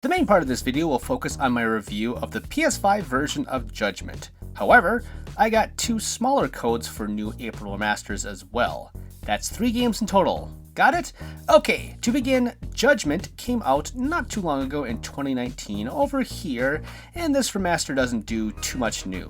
The main part of this video will focus on my review of the PS5 version of Judgment. However, I got two smaller codes for new April remasters as well. That's 3 games in total. Got it? Okay, to begin, Judgment came out not too long ago in 2019 over here, and this remaster doesn't do too much new.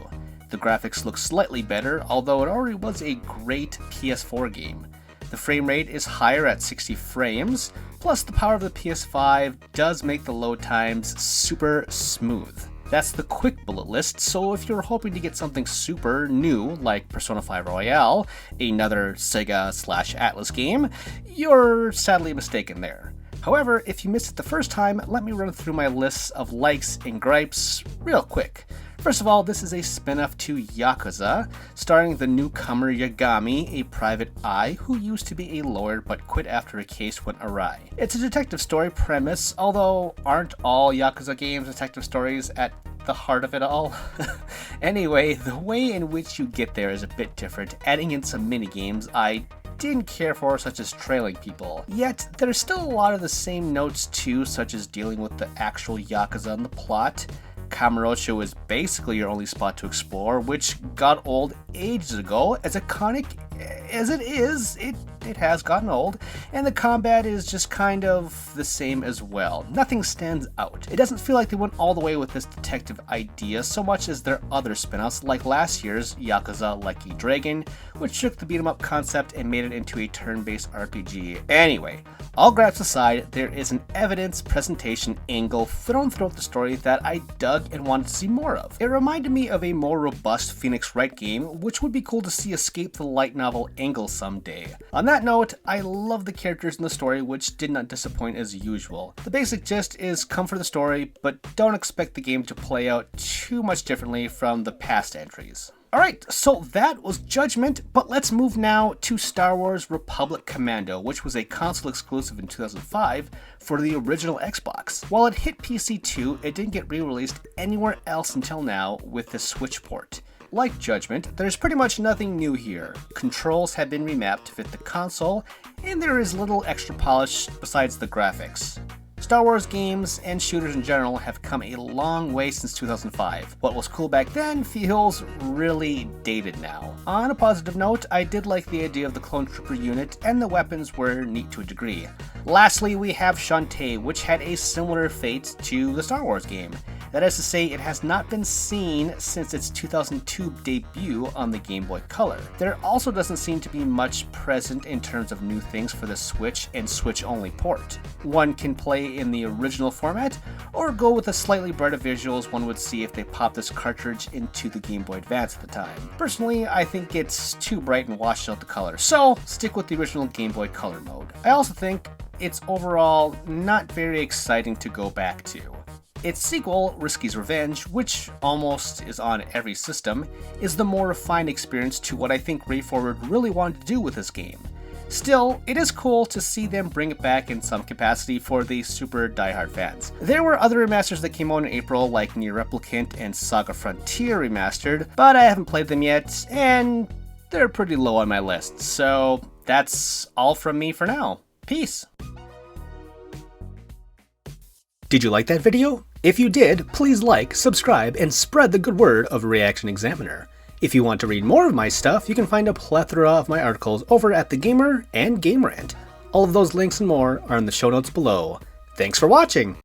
The graphics look slightly better, although it already was a great PS4 game. The frame rate is higher at 60 frames, plus the power of the PS5 does make the load times super smooth. That's the quick bullet list, so if you're hoping to get something super new like Persona 5 Royale, another Sega/Atlus game, you're sadly mistaken there. However, if you missed it the first time, let me run through my lists of likes and gripes real quick. First of all, this is a spin-off to Yakuza, starring the newcomer Yagami, a private eye who used to be a lawyer but quit after a case went awry. It's a detective story premise, although aren't all Yakuza games detective stories at the heart of it all? Anyway, the way in which you get there is a bit different, adding in some minigames I didn't care for, such as trailing people. Yet, there's still a lot of the same notes too, such as dealing with the actual Yakuza and the plot. Kamurocho is basically your only spot to explore, which got old ages ago. As iconic as it is, it has gotten old, and the combat is just kind of the same as well. Nothing stands out. It doesn't feel like they went all the way with this detective idea so much as their other spin-offs, like last year's Yakuza Like a Dragon, which took the beat-em-up concept and made it into a turn-based RPG. Anyway, all gripes aside, there is an evidence presentation angle thrown throughout the story that I dug and wanted to see more of. It reminded me of a more robust Phoenix Wright game, which would be cool to see escape the light novel angle someday. On that note, I love the characters in the story, which did not disappoint as usual. The basic gist is come for the story, but don't expect the game to play out too much differently from the past entries. Alright, so that was Judgment, but let's move now to Star Wars Republic Commando, which was a console exclusive in 2005 for the original Xbox. While it hit PC too, it didn't get re-released anywhere else until now with the Switch port. Like Judgment, there's pretty much nothing new here. Controls have been remapped to fit the console, and there is little extra polish besides the graphics. Star Wars games and shooters in general have come a long way since 2005. What was cool back then feels really dated now. On a positive note, I did like the idea of the clone trooper unit, and the weapons were neat to a degree. Lastly, we have Shantae, which had a similar fate to the Star Wars game. That is to say, it has not been seen since its 2002 debut on the Game Boy Color. There also doesn't seem to be much present in terms of new things for the Switch and Switch-only port. One can play in the original format, or go with the slightly brighter visuals one would see if they popped this cartridge into the Game Boy Advance at the time. Personally, I think it's too bright and washed out the color, so stick with the original Game Boy Color mode. I also think it's overall not very exciting to go back to. Its sequel, Risky's Revenge, which almost is on every system, is the more refined experience to what I think WayForward really wanted to do with this game. Still, it is cool to see them bring it back in some capacity for the super diehard fans. There were other remasters that came out in April, like Nier Replicant and Saga Frontier Remastered, but I haven't played them yet, and they're pretty low on my list, so that's all from me for now. Peace! Did you like that video? If you did, please like, subscribe, and spread the good word of ReActionExaminer. If you want to read more of my stuff, you can find a plethora of my articles over at TheGamer and Game Rant. All of those links and more are in the show notes below. Thanks for watching!